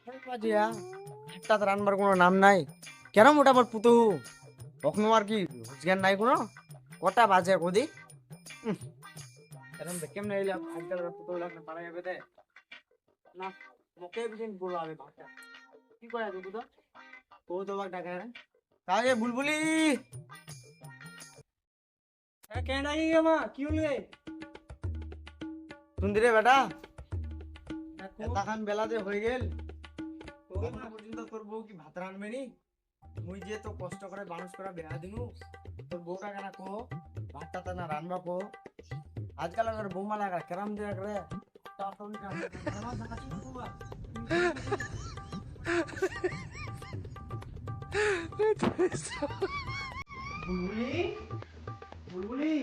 বাজিয়া একটা তো রান্নার কোনো নাম নাই। কেন মোটা আমার পুতু কখনো আর কি রোজগার নাই কোনো? কটা বাজে কদি এরকম কেমনে এলে আজকাল পুতু লাগলে পারা যাবে দে না। মুখে বিদিন বলো আমি ভাষা কি করে তুই তো তোমাকে ডাকা কাকে বুলবুলি কেন আই মা কি হলো রে? শুনতি রে বেটা এতখান বেলাতে হয়ে গেল এখনো পর্যন্ত তোর বউ কি ভাত রানবে নি? মুই যে তো কষ্ট করে মানুষ করে বেড়া দিনু তোর বউটা কেন কো ভাতটা তা না রানবা কো আজকাল আমার বৌমা লাগা কেরাম দেখ রে বুলবুলি বুলবুলি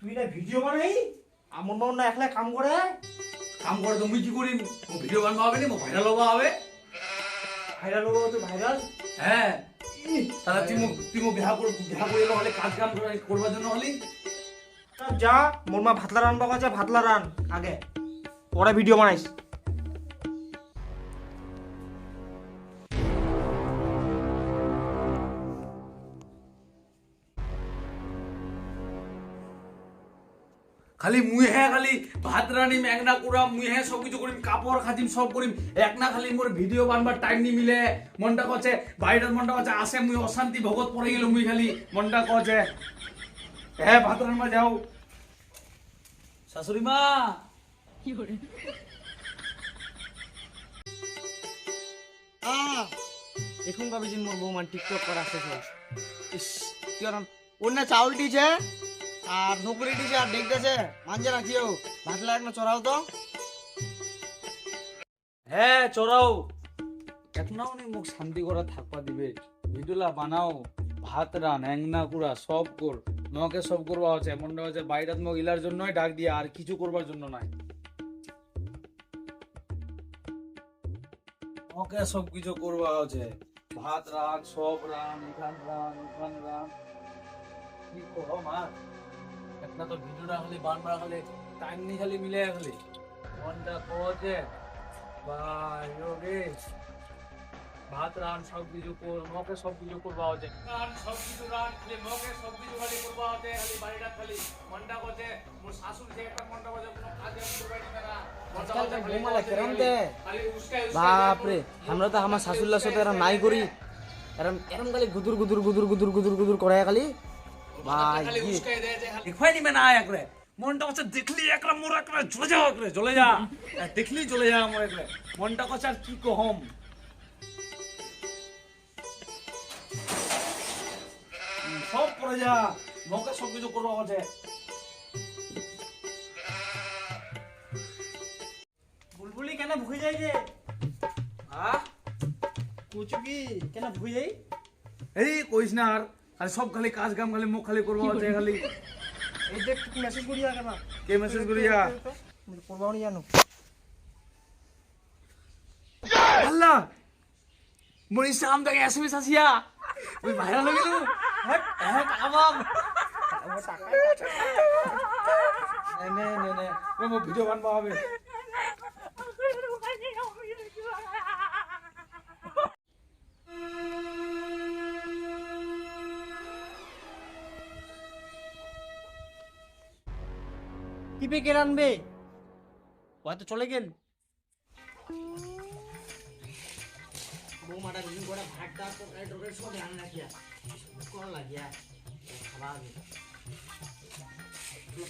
তুই না ভিডিও বানাই আমার মন না একলা কাম করে তো মুই কি করিম মো ভিডিও বানবা হবে নি মো ভাইরাল হবা হবে। ভাইরাল হবো তুই ভাইরাল হ্যাঁ তাহলে তুই মো বিহা করে হলে কাজ কাম করবার জন্য হলি যা মোর মা ভাতলা রান বাবা যা ভাতলা রান আগে পরে ভিডিও বানাইস। খালি খালি ভাত রানিম এক না কুড়াম সব কিছু করিম কাপড় খাজিম সব করিম এক না খালি মোর ভিডিও বানবার টাইম নি মিলে মনটা কছে বাইরের মনটা কছে আসে অশান্তি ভগত পড়ে গেল খালি মনটা কছে হ্যাঁ ভাত রান্না যাও শাশুড়ি মা এখন ভাবিছি মোর বৌমা টিকটক করা শেষ হয়েছে। ইস তুই আর ওর না চাউল দিছে আর নুপুরি দিছে আর দেখতেছে মাঞ্জে রাখিও ভাতলা একটা চড়াও তো। হ্যাঁ চড়াও এখনাও নি মুখ শান্তি করে থাকবা দিবে ভিডিওলা বানাও ভাত রান এংনা কুড়া সব কর মকে সব করবা হচ্ছে মনটা হচ্ছে বাইরাত মগ ইলার জন্যই ডাক দিয়া আর কিছু করবার জন্য নাই মকে সব কিছু করবা হচ্ছে ভাত রান সব রান এখান রান কি করো মা একটা তো ভিডিওটা খালি বানবার খালি টাইম নি খালি মিলে খালি মনটা কছে ভাই রে ভাত রান সব কিছু কর মকে সব কিছু করবা হচ্ছে রান সব কিছু রান খালি মকে সব কিছু খালি করবা হচ্ছে খালি বাড়িটা খালি মনটা কছে মোর শাশুড় যে একটা মনটা কছে কোনো কাজে করবাই না আজকাল তো বৌমালা কেরাম দে বাপরে আমরা তো আমার শাশুড়লার সাথে এরম নাই করি এরম এরম খালি গুদুর গুদুর গুদুর গুদুর গুদুর গুদুর করে খালি ভাই খালি উস্কাই দেয় যে দেখবাই নিবে না একরে মনটা কছে দেখলি একরা মোর একরা চলে যা একরে চলে যা দেখলি চলে যা মোর একরে মনটা কছে আর কি কহম সব করে যা মকে সব কিছু করবা আছে বুলবুলি কেন ভুই যাই রে? হ্যাঁ কুচুকি কেন ভুই যাই? এই কইস না আর খালি সব খালি কাজ কাম খালি মুখ খালি করবা আছে খালি এই দেখ তুই মেসেজ করিয়া কেন? কে মেসেজ করিয়া করবাও নি জানো আল্লাহ মোর ইনস্টাগ্রাম থেকে এসএমএস আসিয়া ওই ভাইরাল হয়ে গেল হ্যাঁ হ্যাঁ টাকা পাম নে নে নে নে মো ভিডিও বানবা হবে কি পে কে রানবে? হয়তো চলে গেল বৌমাটা দুদিন করে ভাতটা তরকারি টরকারি সব রান্না রাখিয়া করা লাগিয়া খাওয়া আগে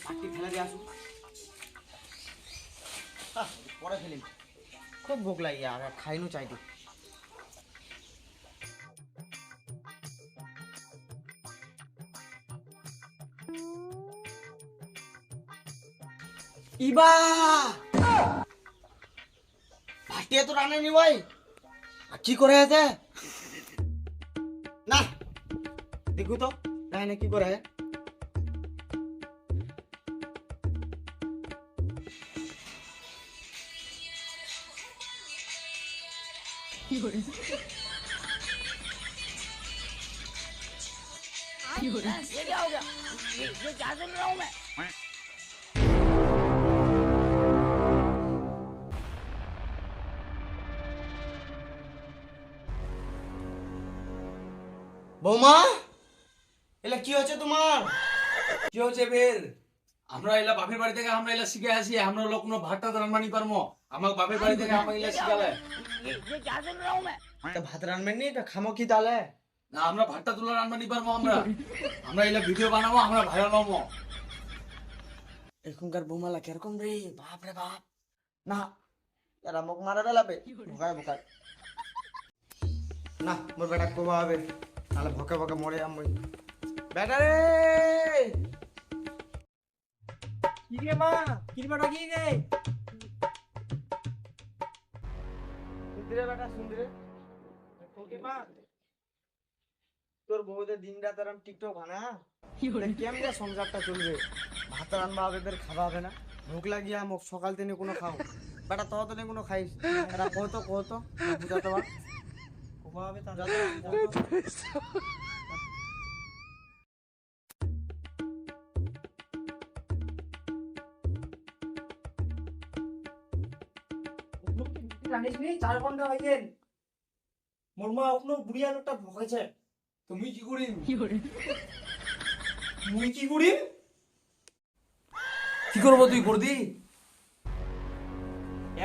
পাটি ফেলে দিয়ে আসুন পরে ফেলিম খুব ভোগ লাগিয়া আর খাইনু চাইতে ইবা ভাটিয়ে তো রানে নি ভাই আর কি করে আছে না দেখো তো রানে কি করে বৌমা এলা কি হচ্ছে তোমার কি হচ্ছে বের আমরা এলা বাপের বাড়ি থেকে আমরা এলা শিখে আসি আমরা লোক কোনো ভাতটা রান্নানি পারমো আমার বাপের বাড়ি থেকে আমরা এলা শিখালে তা ভাত রান্নবেন নি তা খামো কি তাহলে না আমরা ভাতটা তুলে রান্নানি পারমো আমরা আমরা এলা ভিডিও বানাবো আমরা ভাইরাল হবো এখনকার বৌমালা কিরকম রে বাপ রে বাপ না এরা মুখ মারা বেলাবে ভোকায় ভোকায় না মোর বেটা কোবা হবে তাহলে ভোকে ভোকে মরে আমি বেটা রে কি রে মা কি বেটা কি রে সুন্দরে বেটা সুন্দরে ওকে মা তোর বউদের দিন রাত আরাম টিকটক বানা কেমনে সংসারটা চলবে ভাত রান্না হবে বের খাওয়া হবে না ভোক লাগিয়া মুখ সকাল থেকে কোনো খাও বেটা তো তো কোনো খাইস এরা কত বুঝাতে পার কোবা হবে তা জানিস নি 4 ঘন্টা হয়ে গেল মোর মা এখনো বুড়িয়া লোকটা ভোগাইছে তুমি কি করি মুই কি করিম কি করবো তুই করদি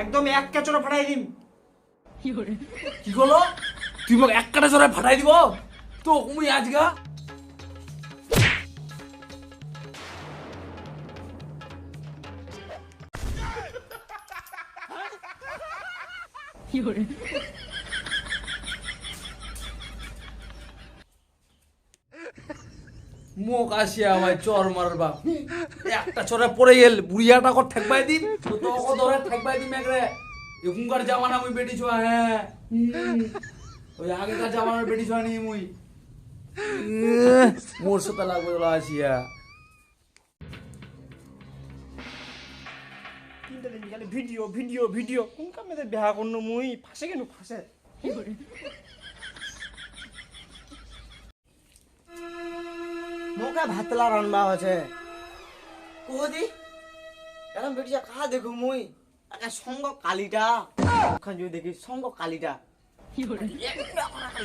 একদম এক কেচড়া ফাটাই দিম কি করলো তুই মোক এক কাটা জোরে ফাটাই দিব তো মুই আজগা মুখ আসিয়া ভাই চর মারবা একটা চরে পড়ে গেল বুড়িয়াটা কর ঠেকবাই দিম তো তোকে ধরে ঠেকবাই দিম একরে এখনকার জামানা মুই বেটি ছোয়া হ্যাঁ ওই আগেকার জামানার বেটি ছোয়া নি মুই মোর সাথে লাগবে তোলা আসিয়া তিনটা দিন গেলে ভিডিও ভিডিও ভিডিও কোন কামে বিয়া করনো মুই ফাঁসে কেন ফাঁসে মোকে ভাতলা রান্না আছে কোদি এরম বেটিয়া খা দেখো মুই একা সঙ্গ কালিটা ওখান যদি দেখি সঙ্গ কালিটা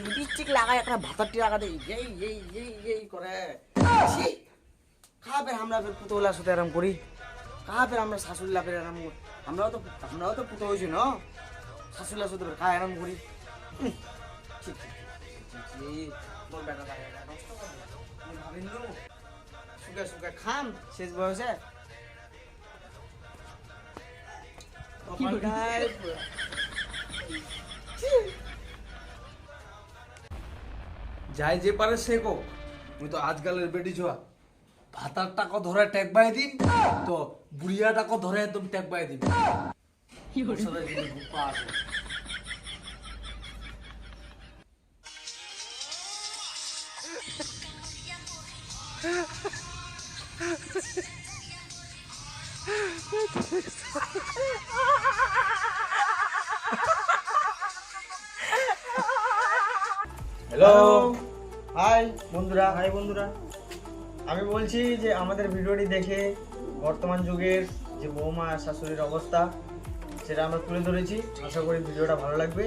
লিপস্টিক লাগাই একটা ভাতারটি লাগাতে এই করে ছি! খা ফের আমরা ফের পুতোলার সাথে এরম করি খা ফের আমরা শাশুড়ি লাফের এরম আমরাও তো পুতো হয়েছি না শাশুড়ির সাথে খা এরম করি ছি, ছি, ছি, ছি, ছি, মোর বেটা লাগে না, নষ্ট করে দিল। আমি ভাবিনি সুখে সুখে খাম শেষ বয়সে কপালটাই পুরো। যাই যে পারে সে কো মুই তো আজকালের বেটি ছোয়া ভাতারটাকে ধরে টেকবাই দিম তো বুড়িয়াটাকে ধরে একদম টেকবাই দিম ওর সাথে যদি ভুপা আসে। হ্যালো হাই বন্ধুরা হাই বন্ধুরা আমি বলছি যে আমাদের ভিডিওটি দেখে বর্তমান যুগের যে বৌমা আর শাশুড়ির অবস্থা সেটা আমরা তুলে ধরেছি আশা করি ভিডিওটা ভালো লাগবে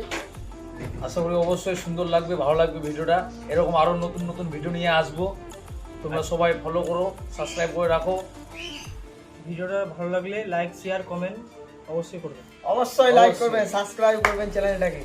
আশা করি অবশ্যই সুন্দর লাগবে ভালো লাগবে ভিডিওটা এরকম আরো নতুন নতুন ভিডিও নিয়ে আসবো তোমরা সবাই ফলো করো সাবস্ক্রাইব করে রাখো ভিডিওটা ভালো লাগলে লাইক শেয়ার কমেন্ট অবশ্যই করবেন অবশ্যই লাইক অবশ্যই। করবেন সাবস্ক্রাইব করবেন চ্যানেলটাকে